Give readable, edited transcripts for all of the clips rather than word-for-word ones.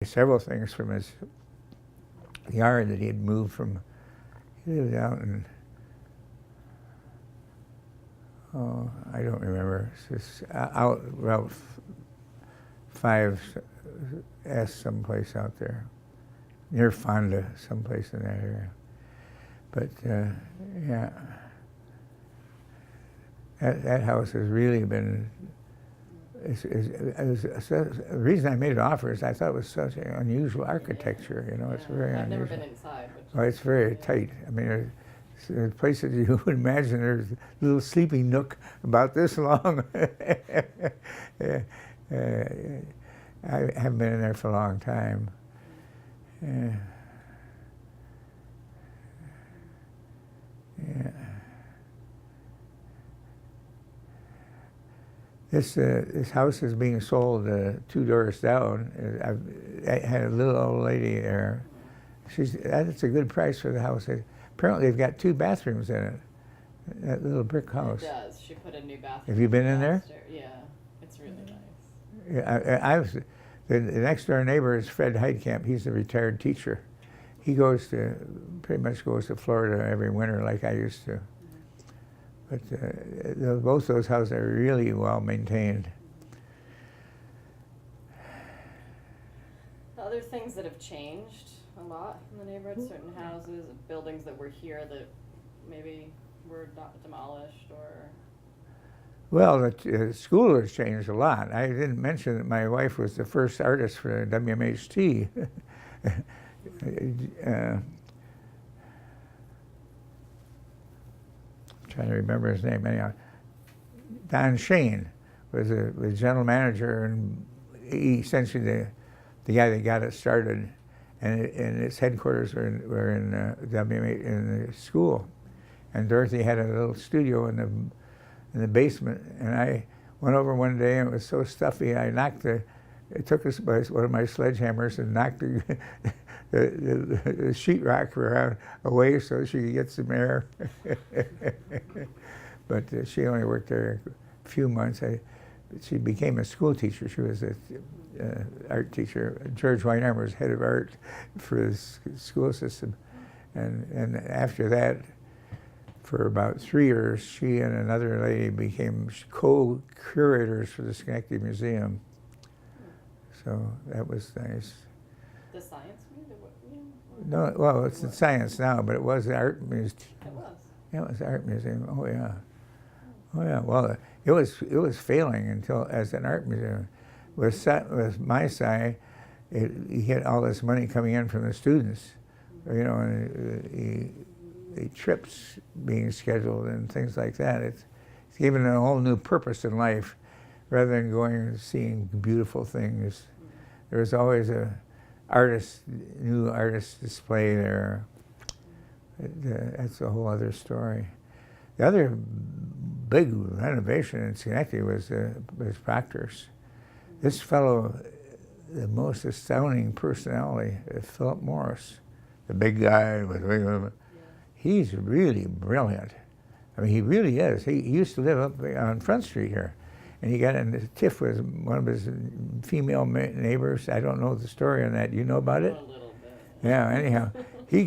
several things from his yard that he had moved from. He lived out in, oh, I don't remember. It's just out Route 5S, someplace out there, near Fonda, someplace in that area. But yeah, that house has really been. The reason I made an offer is I thought it was such an unusual architecture. You know, it's very I've unusual. never been inside. Oh, it's very tight. I mean, there's places you would imagine there's a little sleeping nook about this long. I haven't been in there for a long time. Yeah. This house is being sold 2 doors down. I had a little old lady there. That's a good price for the house. Apparently, they've got 2 bathrooms in it. That little brick house. It does. She put a new bathroom. Have you been in there? Yeah, it's really nice. Yeah, the next door neighbor is Fred Heidkamp. He's a retired teacher. He pretty much goes to Florida every winter like I used to. But both those houses are really well maintained. The other things that have changed a lot in the neighborhood, certain houses, buildings that were here that maybe were not demolished or... Well, the school has changed a lot. I didn't mention that my wife was the first artist for WMHT. Trying to remember his name anyhow. Don Shane was the general manager, and he essentially the guy that got it started, and its headquarters were in WMH in the school, and Dorothy had a little studio in the basement, and I went over one day and it was so stuffy I it took us by one of my sledgehammers and knocked the sheetrock around away so she could get some air. But she only worked there a few months. She became a school teacher. She was an art teacher. George Weinheimer was head of art for the school system. And after that, for about 3 years, she and another lady became co-curators for the Schenectady Museum. So that was nice. The Science Museum? No, well, it's in science now, but it was the art museum. It was. Yeah, it was the art museum. Oh yeah, oh yeah. Well, it was failing until as an art museum. With my side, he had all this money coming in from the students, you know, and the trips being scheduled and things like that. It's given a whole new purpose in life, rather than going and seeing beautiful things. There was always new artist display there. That's a whole other story. The other big renovation in Schenectady was Proctor's. This fellow, the most astounding personality, Philip Morris, the big guy with he's really brilliant. I mean, he really is. He used to live up on Front Street here. And he got in a tiff with one of his female neighbors. I don't know the story on that. Do you know about it? A little bit. Yeah, anyhow, he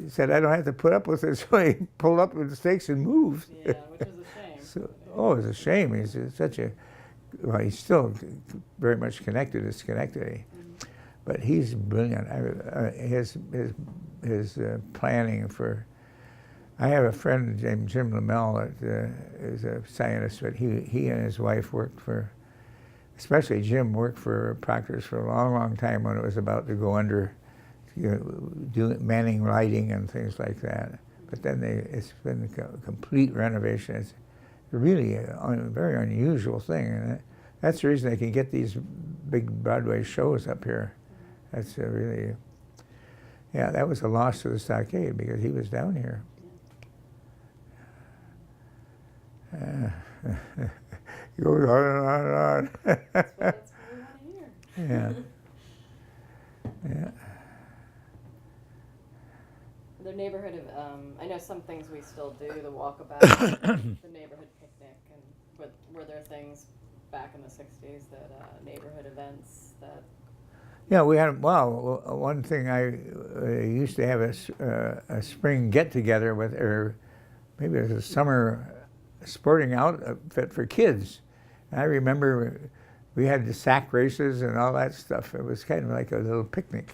said, I don't have to put up with this. So he pulled up with the stakes and moved. Yeah, which is a shame. So, oh, it's a shame. He's he's still very much connected to Schenectady. But he's brilliant. His planning for... I have a friend named Jim Lamel that is a scientist, but he and his wife worked for, especially Jim worked for Proctor's for a long, long time when it was about to go under, manning lighting and things like that. But then it's been a complete renovation. It's really a very unusual thing, and that's the reason they can get these big Broadway shows up here. That's really, yeah, that was a loss to the Stockade because he was down here. It goes on and on and on. That's what we want to hear. Yeah. Yeah. The neighborhood of, I know some things we still do, the walkabout, the neighborhood picnic, and were there things back in the 60s that, neighborhood events that Yeah, we had, well, one thing I used to have a spring get-together with, or maybe it was a summer sporting outfit for kids. And I remember we had the sack races and all that stuff. It was kind of like a little picnic,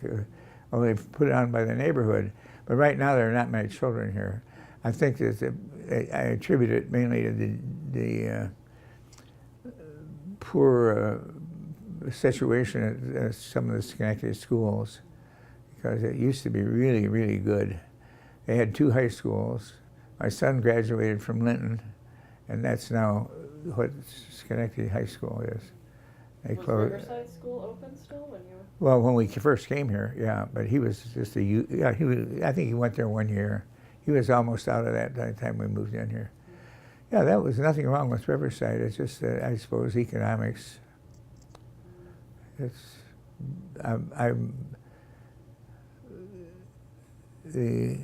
only put on by the neighborhood. But right now there are not many children here. I think that I attribute it mainly to the poor situation at some of the Schenectady schools, because it used to be really, really good. They had 2 high schools. My son graduated from Linton, and that's now what Schenectady High School is. They Was closed. Riverside School open still when you were? Well, when we first came here, yeah, but he was just a youth. Yeah, I think he went there 1 year. He was almost out of that by the time we moved in here. Yeah, that was nothing wrong with Riverside. It's just that I suppose economics. It's the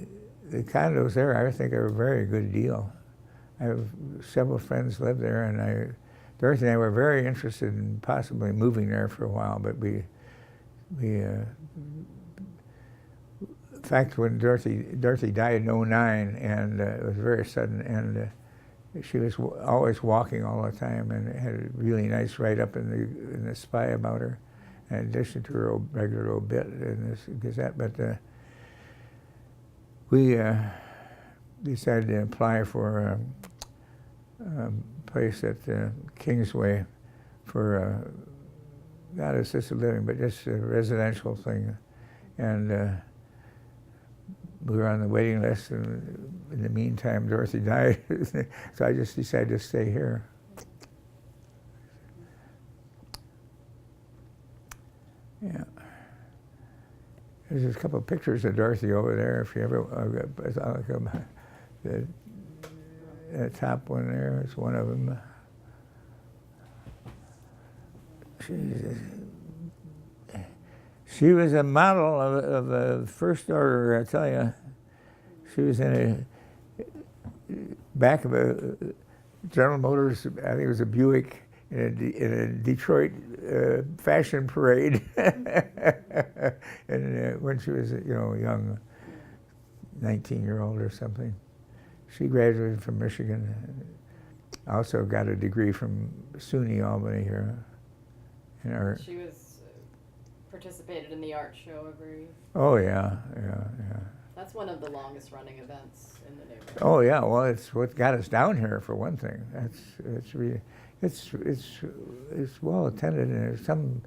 condos there, I think, are a very good deal. I have several friends live there, and Dorothy and I were very interested in possibly moving there for a while, but we in fact, when Dorothy died in '09, and it was very sudden, and she was always walking all the time, and had a really nice write-up in the Spy about her, in addition to her regular obit in this Gazette. But we decided to apply for a place at Kingsway for not assisted living, but just a residential thing, and we were on the waiting list, and in the meantime, Dorothy died, so I just decided to stay here. Yeah. There's just a couple of pictures of Dorothy over there, if you ever, the top one there is one of them. She was a model of a first order, I tell you. She was in a back of a General Motors, I think it was a Buick, in a Detroit fashion parade, and when she was, a young 19-year-old or something. She graduated from Michigan. Also got a degree from SUNY Albany here in art. She was participated in the art show every. Oh yeah. That's one of the longest running events in the neighborhood. Oh yeah, well, it's what got us down here for one thing. It's well attended, and some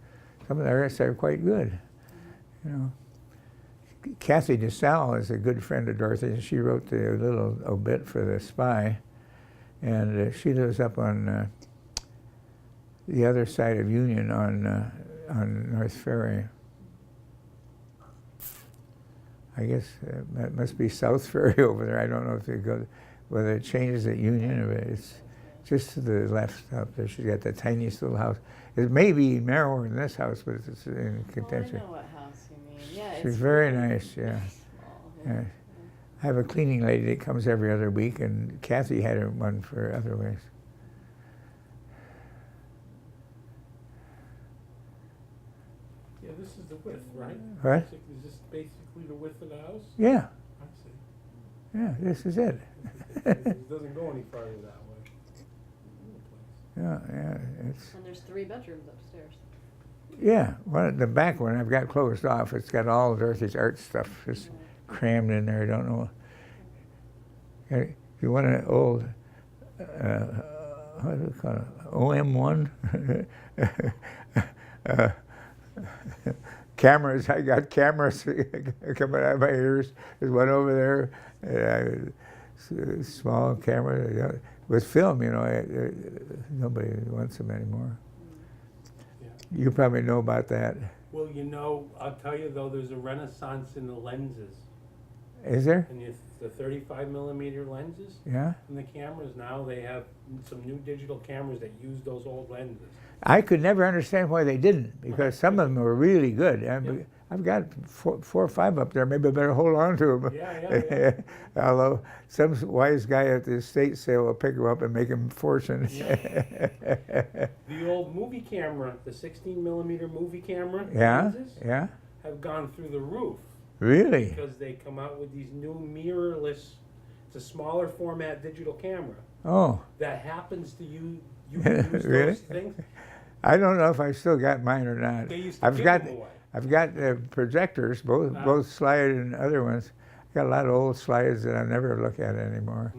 of the artists are quite good. Kathy DeSalle is a good friend of Dorothy, and she wrote the little obit for the Spy, and she lives up on the other side of Union on North Ferry. I guess that must be South Ferry over there. I don't know if they go, whether it changes at Union or it's just to the left up there. She's got the tiniest little house. It may be narrower than this house, but it's in contention. Oh, I know what house you mean. Yeah, She's it's very really nice, yeah. small, Yeah. I have a cleaning lady that comes every other week, and Kathy had one for other ways. Yeah, this is the width, right? What? Is this basically the width of the house? Yeah, I see. yeah, this is it. It doesn't go any farther that way. Yeah, it's, And there's 3 bedrooms upstairs. yeah, the back one I've got closed off. It's got all of Dorothy's art stuff just crammed in there. I don't know. If you want an old, what do you call it, OM1? Cameras, I got cameras coming out of my ears. There's one over there, small camera with film, nobody wants them anymore. Yeah. You probably know about that. Well, I'll tell you though, there's a renaissance in the lenses. Is there? And the 35 millimeter lenses Yeah? in the cameras now, they have some new digital cameras that use those old lenses. I could never understand why they didn't, because some of them were really good. I've got four or five up there. Maybe I better hold on to them. Yeah. Although some wise guy at the estate sale will pick them up and make him fortune. The old movie camera, the 16 millimeter movie camera Yeah, lenses yeah. have gone through the roof Really? because they come out with these new mirrorless, it's a smaller format digital camera Oh, that happens to you can use Really? those things. I don't know if I still got mine or not. They used to I've give got them away. I've got projectors, both slide and other ones. I got a lot of old slides that I never look at anymore.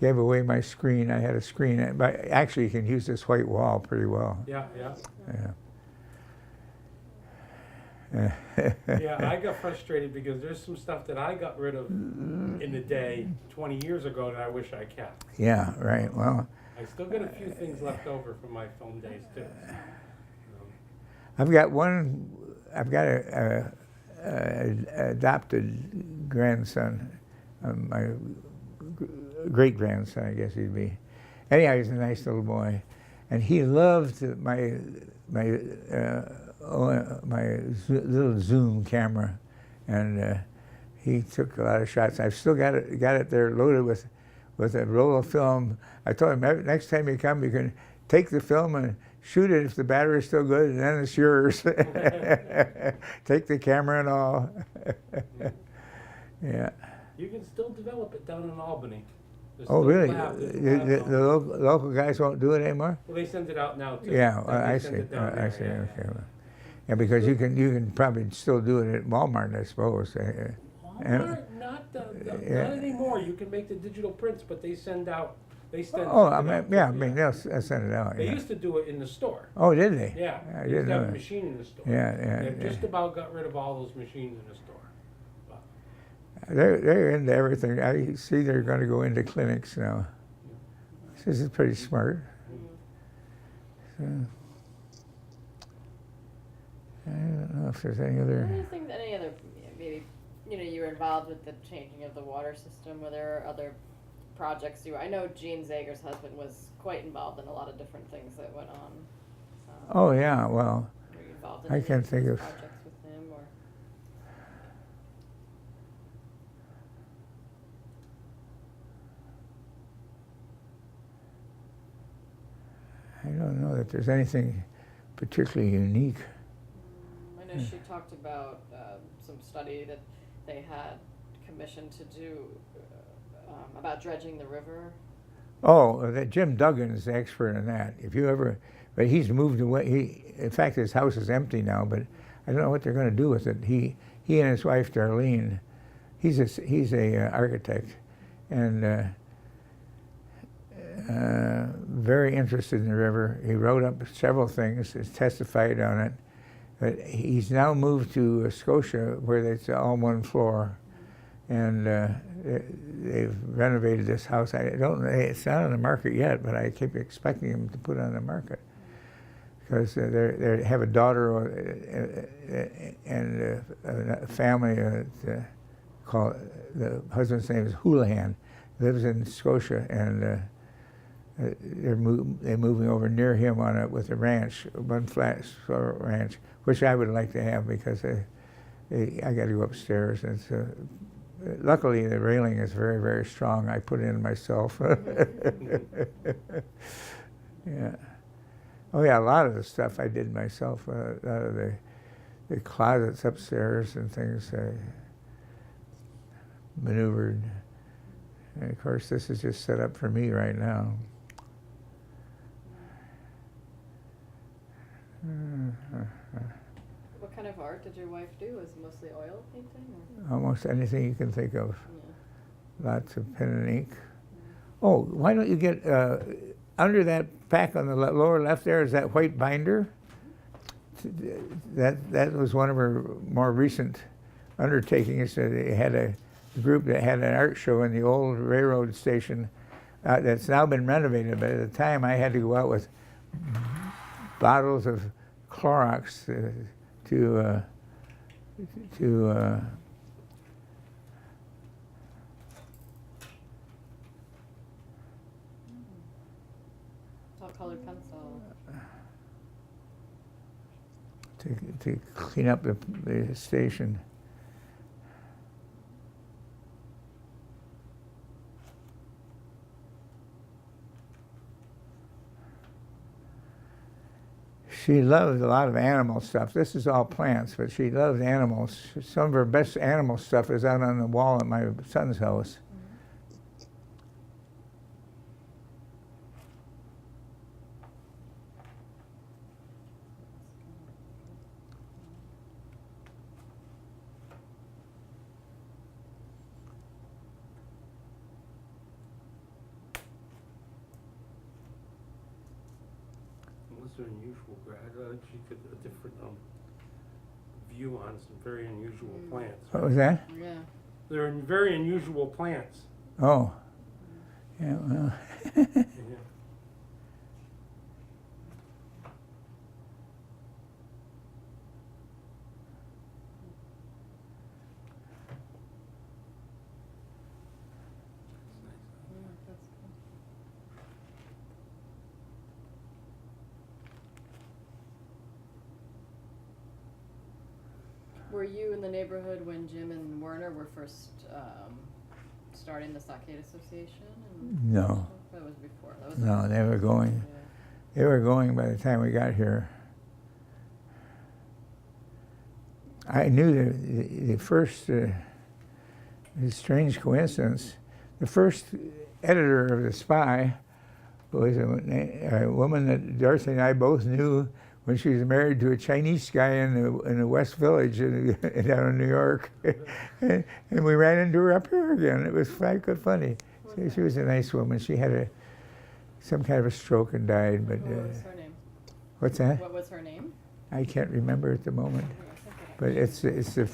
Gave away my screen. I had a screen, but actually you can use this white wall pretty well. Yeah. Yeah. Yeah, I got frustrated because there's some stuff that I got rid of in the day 20 years ago that I wish I kept. Yeah, right. Well, I still got a few things left over from my film days too. I've got a adopted grandson, my great grandson, I guess he'd be. Anyhow, he's a nice little boy, and he loved my little zoom camera, and he took a lot of shots. I've still got it there loaded with a roll of film. I told him next time you come, you can take the film and shoot it if the battery's still good, and then it's yours. Take the camera and all. Yeah. You can still develop it down in Albany. There's Oh, still a really? lab, there's a lab The down local guys won't do it anymore? Well, they send it out now too. Yeah, They I send see. it down I there, see. yeah. Okay. Well, yeah, because you can probably still do it at Walmart, I suppose. Walmart, not anymore. You can make the digital prints, but they send out. Oh, I mean, yeah, I mean they'll send it out. They Yeah. used to do it in the store. Oh, did they? Yeah, I they used didn't to have know a that. machine in the store. Yeah. They've just about got rid of all those machines in the store. They're into everything. I see they're going to go into clinics now. This is pretty smart. So, I don't know if there's any other. Any other, maybe, you were involved with the changing of the water system, were there other projects I know Gene Zager's husband was quite involved in a lot of different things that went on. Oh yeah, well, Were you involved in I any can't think those of. projects with him, or? I don't know that there's anything particularly unique. I know she talked about some study that they had commissioned to do about dredging the river. Oh, that Jim Duggan's the expert in that. But he's moved away. In fact, his house is empty now. But I don't know what they're going to do with it. He and his wife Darlene. He's a architect, and very interested in the river. He wrote up several things, has testified on it. But he's now moved to Scotia, where it's all one floor, and they've renovated this house. I don't know, it's not on the market yet, but I keep expecting them to put it on the market because they have a daughter and a family called, the husband's name is Houlihan, lives in Scotia, and they're moving over near him with a ranch, one flat sort of ranch, which I would like to have because I got to go upstairs. And luckily, the railing is very, very strong. I put it in myself. Yeah. Oh yeah, a lot of the stuff I did myself. A lot of the closets upstairs and things I maneuvered. And of course, this is just set up for me right now. What kind of art did your wife do? Was it mostly oil painting? Or? Almost anything you can think of. Yeah. Lots of pen and ink. Oh, why don't you get under that pack on the lower left there is that white binder. That was one of her more recent undertakings. They had a group that had an art show in the old railroad station that's now been renovated. But at the time, I had to go out with bottles of Clorox to It's all colored pencil. to clean up the station. She loved a lot of animal stuff. This is all plants, but she loved animals. Some of her best animal stuff is out on the wall at my son's house. Those are unusual, I think she could a different view on some very unusual plants. What was that? Yeah. They're very unusual plants. Oh. Yeah, well. Yeah. Yeah, that's cool. Were you in the neighborhood when Jim and Werner were first starting the Stockade Association? No. That was before. That was No, they were going. Yeah. They were going by the time we got here. I knew the first, a strange coincidence, the first editor of The Spy was a woman that Dorothy and I both knew when she was married to a Chinese guy in the West Village down in New York. and we ran into her up here again. It was quite funny. She was a nice woman. She had some kind of a stroke and died. But What was her name? what's that? What was her name? I can't remember at the moment. I think I- But it's the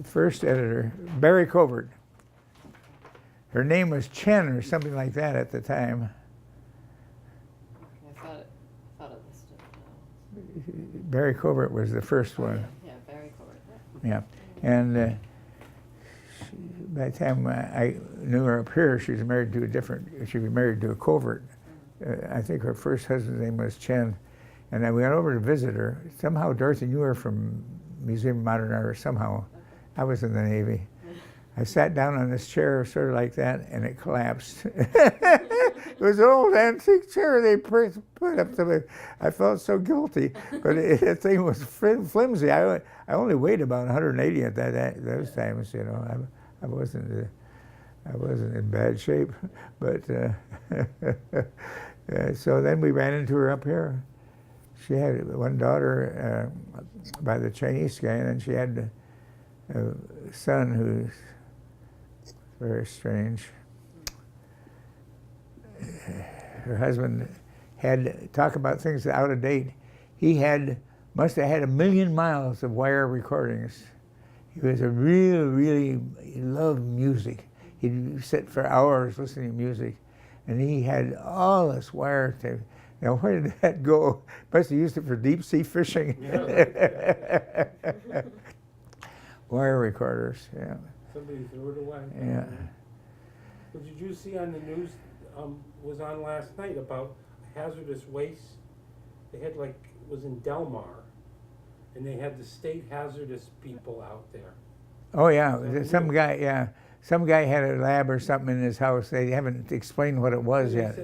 first editor, Barry Covert. Her name was Chen or something like that at the time. I thought it listed. Barry Covert was the first one. Yeah, very covert. Yeah, and by the time I knew her up here, she was married to a Covert. I think her first husband's name was Chen, and I went over to visit her. Somehow Dorothy knew her from Museum of Modern Art. Somehow, I was in the Navy. I sat down on this chair, sort of like that, and it collapsed. It was an old antique chair they put up to me. I felt so guilty, but that thing was flimsy. I only weighed about 180 at those times. You know, I wasn't in bad shape, but so then we ran into her up here. She had one daughter by the Chinese guy, and then she had a son who's very strange. Her husband had, talk about things out of date, he must have had 1 million miles of wire recordings. He was he loved music. He'd sit for hours listening to music, and he had all this wire tape. Now, where did that go? Must have used it for deep sea fishing. Yeah. Wire recorders, yeah. Somebody threw it away. Yeah. But did you see on the news, was on last night about hazardous waste? They had it was in Delmar, and they had the state hazardous people out there. Oh yeah, some guy had a lab or something in his house. They haven't explained what it was yet.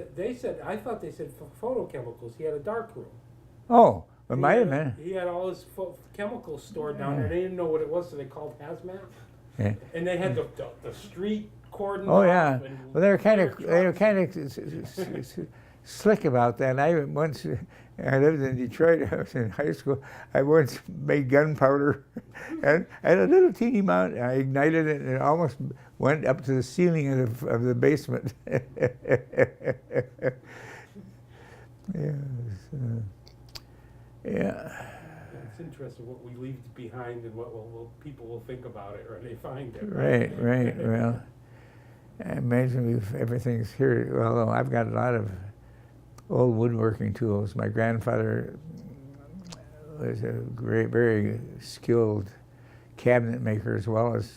I thought they said photochemicals. He had a dark room. Oh, it might have been. He had all his chemicals stored down there. They didn't know what it was, so they called hazmat. Yeah. And they had the street cordoned Oh off. yeah. And Well, they were kind trucks. of slick about that. I lived in Detroit. I was in high school. I once made gunpowder, and I had a little teeny amount. I ignited it, and it almost went up to the ceiling of the basement. Yeah. It's interesting what we leave behind and what people will think about it, or they find it. Right. Well, I imagine everything's here. Although I've got a lot of old woodworking tools. My grandfather was a very skilled cabinet maker, as well as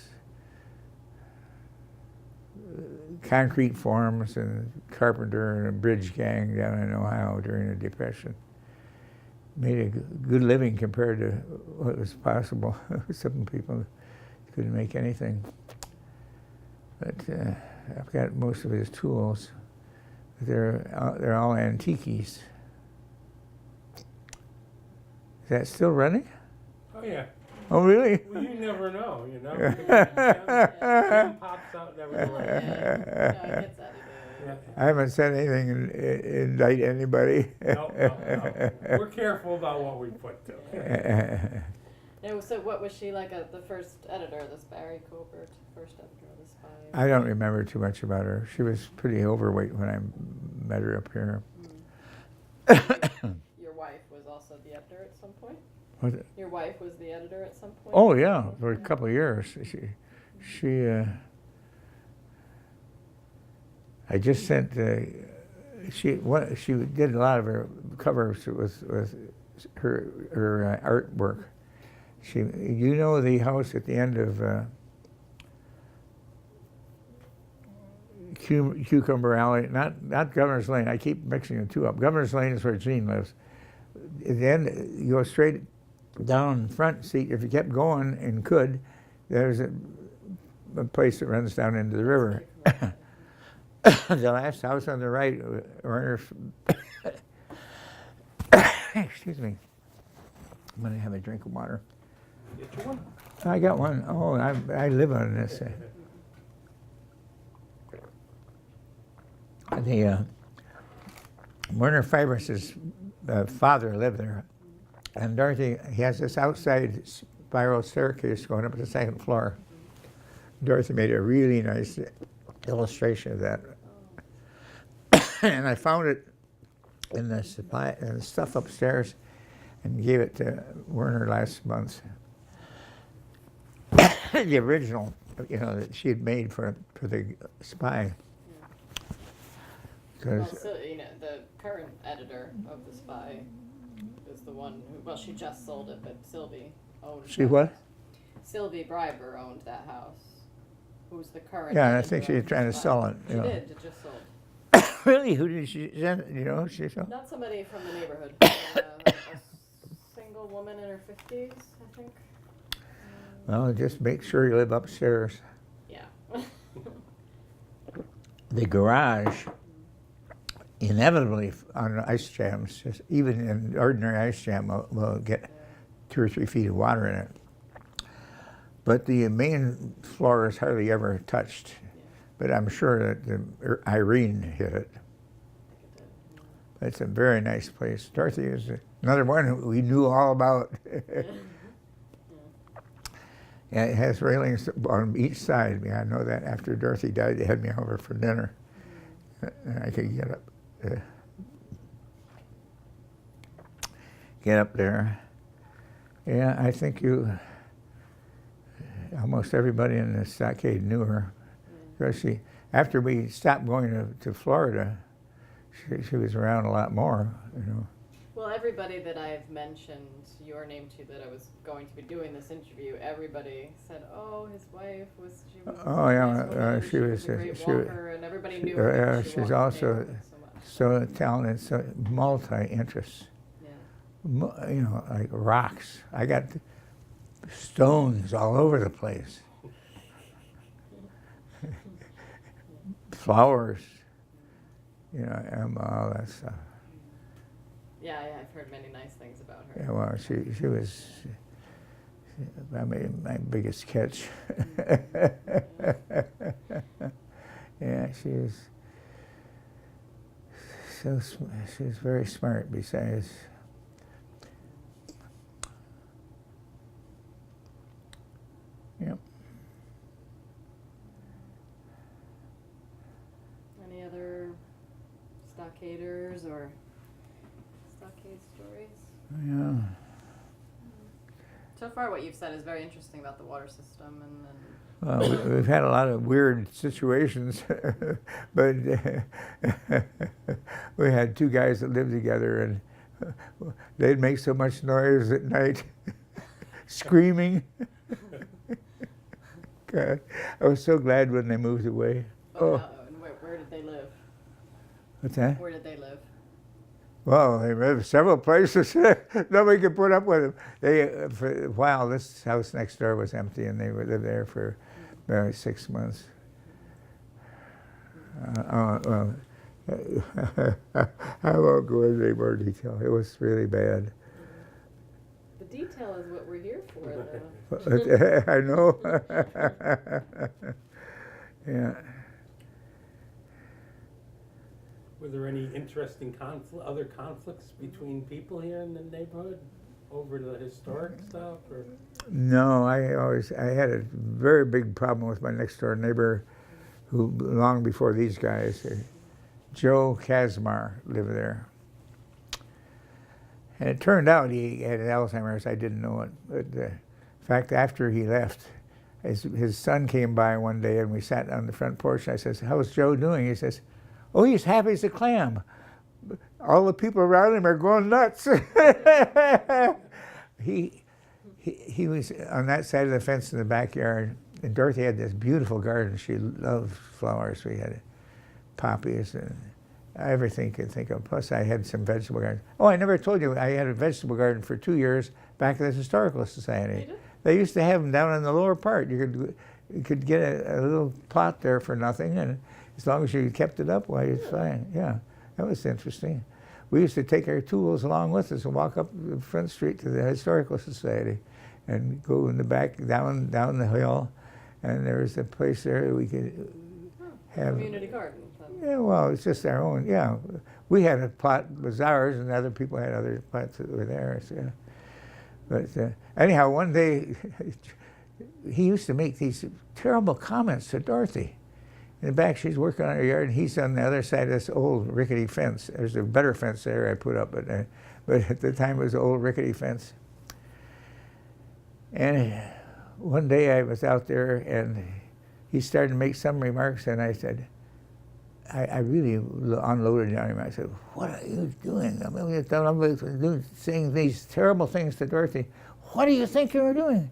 concrete forms and carpenter and a bridge gang down in Ohio during the Depression. made a good living compared to what was possible. Some people couldn't make anything. But I've got most of his tools. They're all antiques. Is that still running? Oh, yeah. Oh, really? Well, you never know, you know? Gem pops out nevertheless. Yeah, it gets out of Yeah. I haven't said anything indict anybody. No. We're careful about what we put to. Yeah, so what was she like the first editor of the Barry Colbert, first editor of the Spy? I don't remember too much about her. She was pretty overweight when I met her up here. Your wife was also the editor at some point? Was it? Your wife was the editor at some point? Oh yeah, for a couple of years. I just sent. She did a lot of her covers with her artwork. You know the house at the end of Cucumber Alley, not Governor's Lane. I keep mixing the two up. Governor's Lane is where Gene lives. At the end, you go straight down front seat. If you kept going and could, there's a place that runs down into the river. The last house on the right, excuse me. I'm gonna have a drink of water. Get you one? I got one. Oh, I live on this. Werner Fibers' father lived there, and Dorothy, he has this outside spiral staircase going up to the second floor. Dorothy made a really nice illustration of that, and I found it in the stuff upstairs, and gave it to Werner last month. The original, that she had made for the Spy. Well, so, the current editor of the Spy is the one who, well, she just sold it, but Sylvie owned it. She what? Sylvie Breiber owned that house. Who's the current Yeah, and I editor think she was of trying the to Spy. sell it. She did, it just sold. Really? Who did she send? She sold? Not somebody from the neighborhood. A single woman in her 50s, I think. Well, just make sure you live upstairs. Yeah. The garage, inevitably on ice jams, just even in ordinary ice jam, will get 2 or 3 feet of water in it. But the main floor is hardly ever touched. Yeah. But I'm sure that Irene hit it. It's a very nice place. Dorothy is another one who we knew all about. Yeah, it has railings on each side. I know that after Dorothy died, they had me over for dinner. And I could get up there. Yeah, I think almost everybody in the stockade knew her. Because after we stopped going to Florida, she was around a lot more, Well, everybody that I've mentioned your name to that I was going to be doing this interview, everybody said, "Oh, his wife was she was." Oh, yeah, nice woman, she was a great she walker, and everybody knew her. Because she's walked also the neighborhood so much. so talented, so multi-interests. Yeah. Like rocks. I got stones all over the place. Flowers. All that stuff. Yeah, I've heard many nice things about her. Yeah, well, she was my biggest catch. Yeah, she was very smart. Besides, yep. Any other stockaders or stockade stories? Yeah. So far, what you've said is very interesting about the water system, and Well, we've had a lot of weird situations, but we had 2 guys that lived together, and they'd make so much noise at night, screaming. God, I was so glad when they moved away. and where did they live? What's that? Where did they live? Well, they lived several places. Nobody could put up with them. They, for a while, this house next door was empty, and they would live there for about 6 months. Well, I won't go into any more detail. It was really bad. The detail is what we're here for, though. I know. Yeah. Were there any interesting other conflicts between people here in the neighborhood over the historic stuff, or? No, I had a very big problem with my next door neighbor, who long before these guys, Joe Kazmar lived there. And it turned out he had Alzheimer's. I didn't know it. But in fact, after he left, his son came by one day, and we sat on the front porch. And I says, "How's Joe doing?" He says, "Oh, he's happy as a clam. All the people around him are going nuts." He was on that side of the fence in the backyard, and Dorothy had this beautiful garden. She loved flowers. We had poppies and everything you could think of. Plus, I had some vegetable gardens. Oh, I never told you, I had a vegetable garden for 2 years back at the Historical Society. They used to have them down in the lower part. You could get a little plot there for nothing, and as long as you kept it up, why, it's fine. Yeah, that was interesting. We used to take our tools along with us and walk up the front street to the Historical Society and go in the back, down the hill, and there was a place there we could have. Community garden. Yeah, well, it's just our own, yeah. We had a plot that was ours, and other people had other plots that were theirs, yeah. But anyhow, one day, he used to make these terrible comments to Dorothy. In the back, she's working on her yard, and he's on the other side of this old rickety fence. There's a better fence there I put up, but at the time it was an old rickety fence. And one day I was out there, and he started to make some remarks, and I said, I really unloaded on him. I said, "What are you doing? I mean, I'm saying these terrible things to Dorothy. What do you think you were doing?"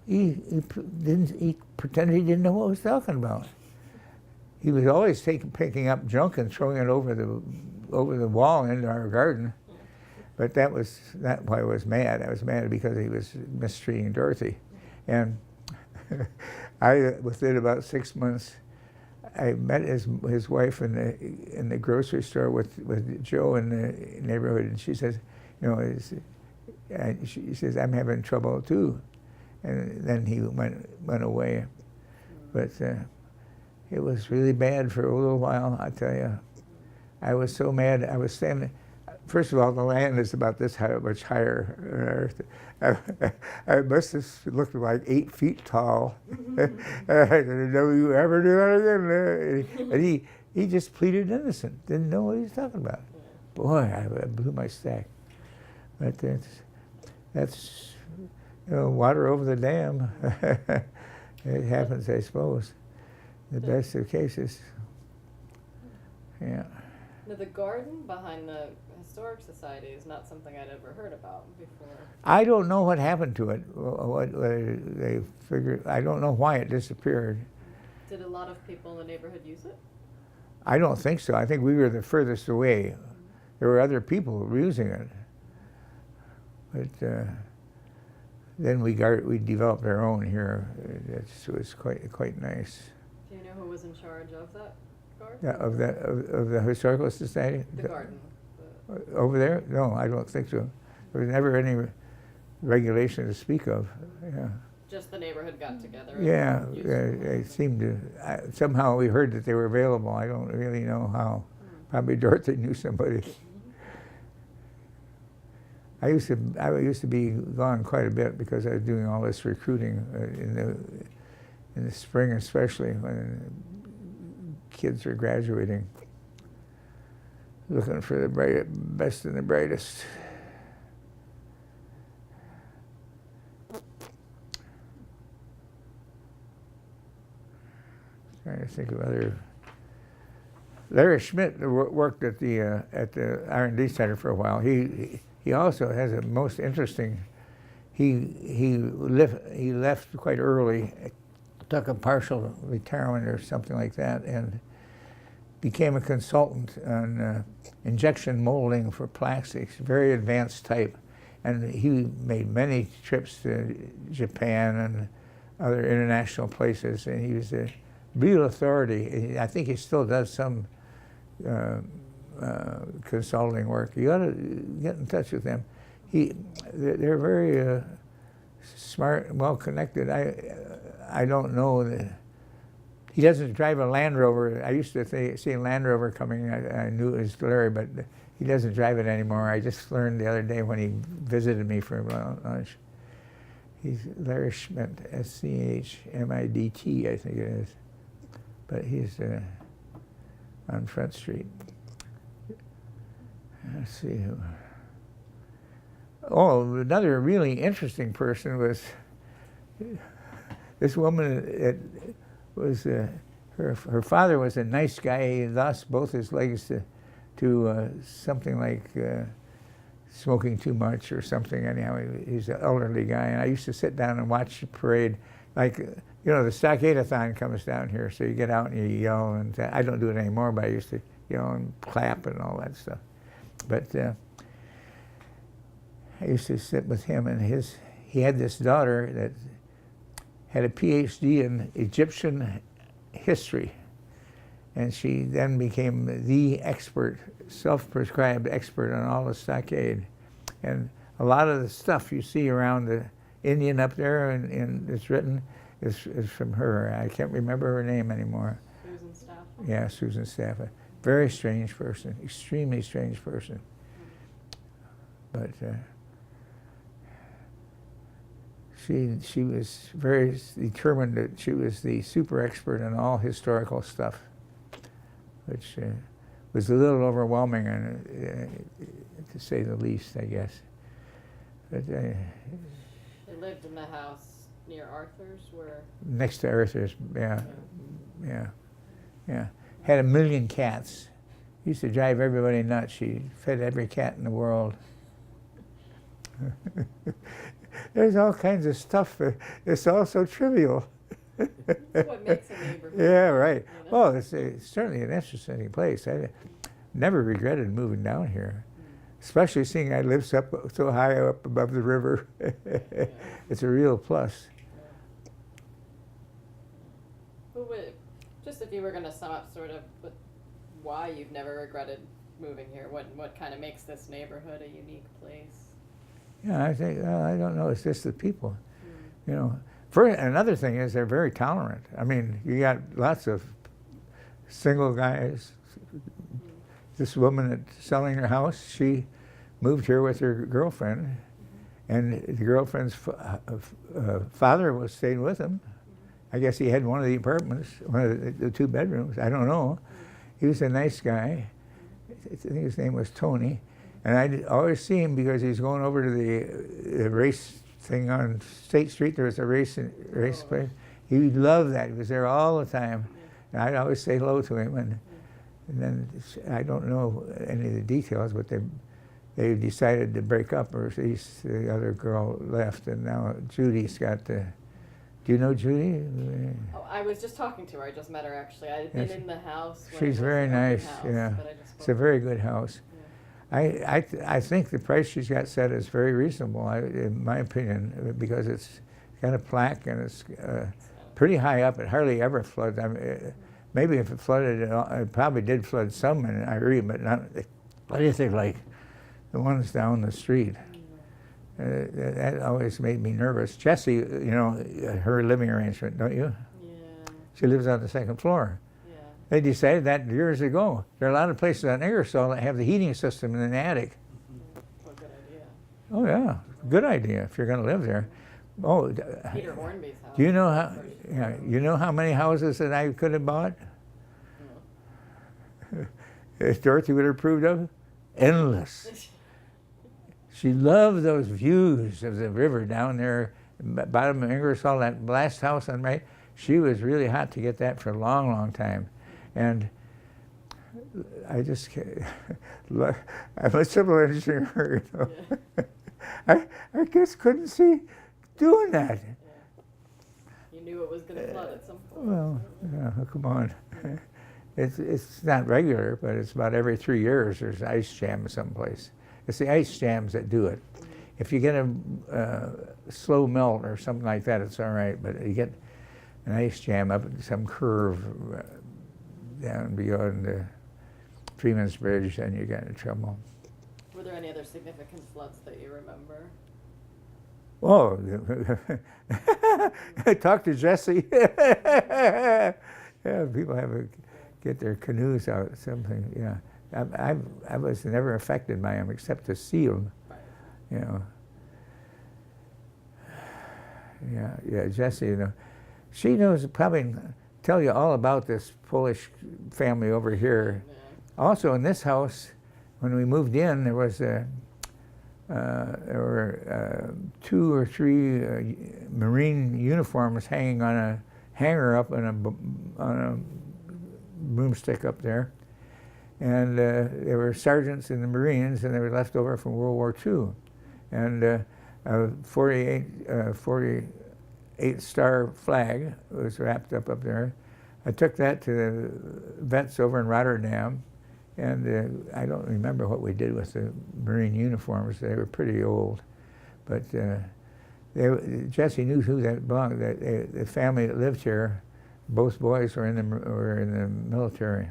He pretended he didn't know what I was talking about. He was always picking up junk and throwing it over the wall into our garden. But that was not why I was mad. I was mad because he was mistreating Dorothy. And within about 6 months, I met his wife in the grocery store with Joe in the neighborhood, and she says, she says, "I'm having trouble too." And then he went away. But it was really bad for a little while, I tell you. I was so mad. I was standing. First of all, the land is about this much higher. I must have looked like 8 feet tall. I didn't know you ever do that again. And he just pleaded innocent. Didn't know what he was talking about. Boy, I blew my stack. But that's water over the dam. It happens, I suppose. The best of cases. Yeah. Now, the garden behind the Historic Society is not something I'd ever heard about before. I don't know what happened to it. What they figured. I don't know why it disappeared. Did a lot of people in the neighborhood use it? I don't think so. I think we were the furthest away. There were other people using it, but then we developed our own here. It was quite nice. Do you know who was in charge of that garden? Yeah, of the Historical Society. The garden. Over there? No, I don't think so. There was never any regulation to speak of. Yeah. Just the neighborhood got together. Yeah, they seemed to. Somehow we heard that they were available. I don't really know how. Probably Dorothy knew somebody. I used to be gone quite a bit because I was doing all this recruiting in the spring, especially when kids are graduating, looking for the best and the brightest. Trying to think of other. Larry Schmidt worked at the R&D Center for a while. He also has a most interesting. He left quite early, took a partial retirement or something like that, and became a consultant on injection molding for plastics, very advanced type. And he made many trips to Japan and other international places, and he was a real authority. I think he still does some consulting work. You ought to get in touch with them. They're very smart and well connected. I don't know that he doesn't drive a Land Rover. I used to see a Land Rover coming. I knew it was Larry, but he doesn't drive it anymore. I just learned the other day when he visited me for lunch. He's Larry Schmidt, S-C-H-M-I-D-T, I think it is. But he's on Front Street. Let's see who. Oh, another really interesting person was this woman. It was her father was a nice guy. He lost both his legs to something like smoking too much or something. Anyhow, he's an elderly guy, and I used to sit down and watch the parade. Like, you know, the Stockade-a-thon comes down here, so you get out and you yell, and I don't do it anymore, but I used to yell and clap and all that stuff. But I used to sit with him, and he had this daughter that had a PhD in Egyptian history, and she then became the expert, self-prescribed expert on all the stockade. And a lot of the stuff you see around the Indian up there and it's written is from her. I can't remember her name anymore. Susan Stafford. Yeah, Susan Stafford. Very strange person, extremely strange person. But she was very determined that she was the super expert in all historical stuff, which was a little overwhelming, to say the least, I guess. But They lived in the house near Arthur's, where. Next to Arthur's, yeah. Had 1 million cats. Used to drive everybody nuts. She fed every cat in the world. There's all kinds of stuff. It's all so trivial. That's what makes a neighborhood. Yeah, right. You know? Well, it's certainly an interesting place. I never regretted moving down here, especially seeing I live so high up above the river. It's a real plus. Who would, just if you were going to sum up sort of why you've never regretted moving here, what kind of makes this neighborhood a unique place? Yeah, I think, I don't know, it's just the people. You know, another thing is they're very tolerant. I mean, you got lots of single guys. This woman that's selling her house, she moved here with her girlfriend, and the girlfriend's father was staying with him. I guess he had one of the apartments, one of the 2 bedrooms, I don't know. He was a nice guy. I think his name was Tony. And I'd always see him because he's going over to the race thing on State Street. There was a race place. He loved that. He was there all the time. And I'd always say hello to him. And then I don't know any of the details, but they decided to break up, or at least the other girl left. And now Judy's got the... Do you know Judy? Oh, I was just talking to her. I just met her, actually. I had been in the house. When She's very nice, yeah. It's a very good house. I think the price she's got set is very reasonable, in my opinion, because it's got a plaque and it's pretty high up. It hardly ever floods. I mean, maybe if it flooded, it probably did flood some in Erie, but not anything like the ones down the street. That always made me nervous. Jessie, you know, her living arrangement, don't you? Yeah. She lives on the 2nd floor. They decided that years ago. There are a lot of places on Ingersoll that have the heating system in the attic. What a good idea. Oh yeah, good idea if you're going to live there. Oh, Peter Hornby's house. do you know how? Yeah, you know how many houses that I could have bought? If Dorothy would have approved of, endless. She loved those views of the river down there, bottom of Ingersoll, that last house on right. She was really hot to get that for a long, long time. And I just, I'm a civil engineer, you know. Yeah. I just couldn't see doing that. Yeah. You knew it was going to flood at some point. Well, yeah, come on. It's not regular, but it's about every 3 years there's an ice jam someplace. It's the ice jams that do it. If you get a slow melt or something like that, it's all right. But you get an ice jam up some curve down beyond the Freeman's Bridge, then you get in trouble. Were there any other significant floods that you remember? Oh, talk to Jesse. Yeah, people have to get their canoes out. Something, yeah. I was never affected by them except to see them. Right. You know. Yeah, Jessie, you know, she knows probably tell you all about this Polish family over here. Yeah. Also, in this house, when we moved in, there was there were 2 or 3 Marine uniforms hanging on a hanger up on a broomstick up there, and there were sergeants in the Marines, and they were left over from World War II, and 48 star flag was wrapped up there. I took that to the vets over in Rotterdam, and I don't remember what we did with the Marine uniforms. They were pretty old, but Jesse knew who that belonged. The family that lived here, both boys were in the military.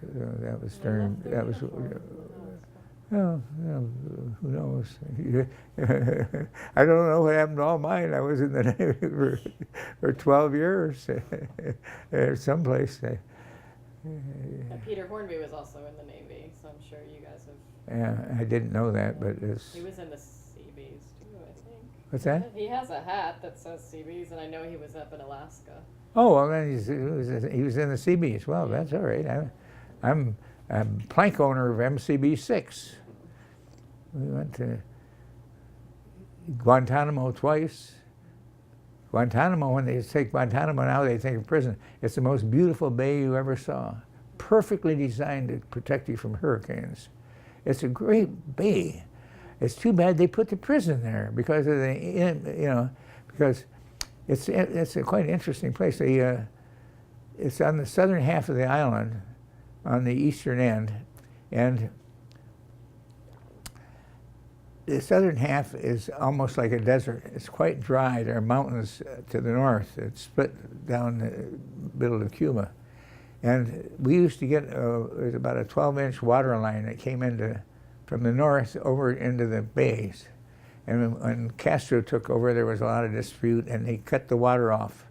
So that was during that was. Oh, who knows? I don't know what happened to all mine. I was in the Navy for 12 years, or someplace. Peter Hornby was also in the Navy, so I'm sure you guys have. Yeah, I didn't know that, but it's. He was in the Seabees too, I think. What's that? He has a hat that says Seabees, and I know he was up in Alaska. Oh, well, then he was in the Seabees. Well, that's all right. I'm a plank owner of MCB 6. We went to Guantanamo twice. Guantanamo, when they take Guantanamo now, they think of prison. It's the most beautiful bay you ever saw. Perfectly designed to protect you from hurricanes. It's a great bay. It's too bad they put the prison there because of because it's a quite interesting place. It's on the southern half of the island, on the eastern end, and the southern half is almost like a desert. It's quite dry. There are mountains to the north. It's split down the middle of Cuba. And we used to get, there's about a 12-inch water line that came from the north over into the bays. And when Castro took over, there was a lot of dispute, and they cut the water off.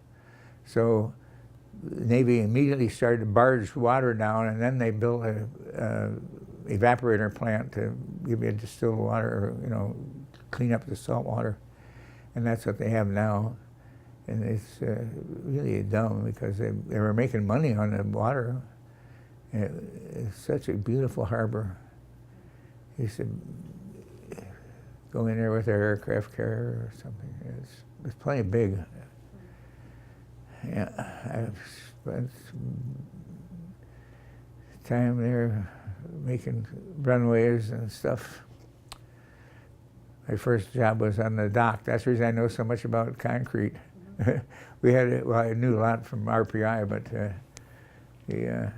So the Navy immediately started to barge water down, and then they built a evaporator plant to give you distilled water, or, clean up the salt water. And that's what they have now. And it's really dumb because they were making money on the water. It's such a beautiful harbor. You used to go in there with their aircraft carrier or something. It's plenty big. Yeah, I've spent time there making runways and stuff. My first job was on the dock. That's the reason I know so much about concrete. We had, I knew a lot from RPI, but there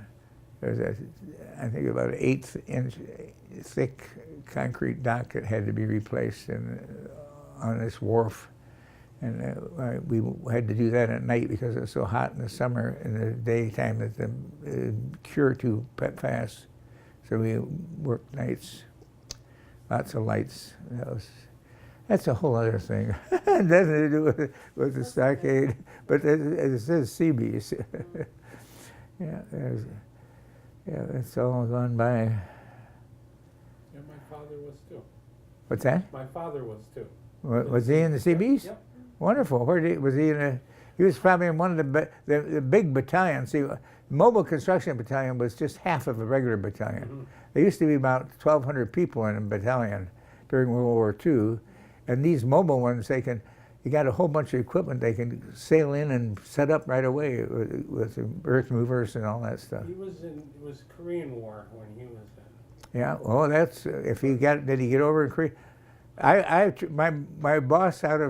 was I think about an 1/8-inch thick concrete dock that had to be replaced on this wharf. And we had to do that at night because it was so hot in the summer. In the daytime, that the cure too fast. So we worked nights, lots of lights. That's a whole other thing. It doesn't have to do with the stockade, but it says Seabees. Yeah, it's all gone by. Yeah, my father was too. What's that? My father was too. Was he in the Seabees? Yep. Wonderful. Was he in he was probably in one of the big battalions. See, Mobile Construction Battalion was just half of a regular battalion. Mm-hmm. There used to be about 1,200 people in a battalion during World War II, and these mobile ones, you got a whole bunch of equipment they can sail in and set up right away with earth movers and all that stuff. It was Korean War when he was in. Yeah, well, that's, did he get over in Korea? My boss out of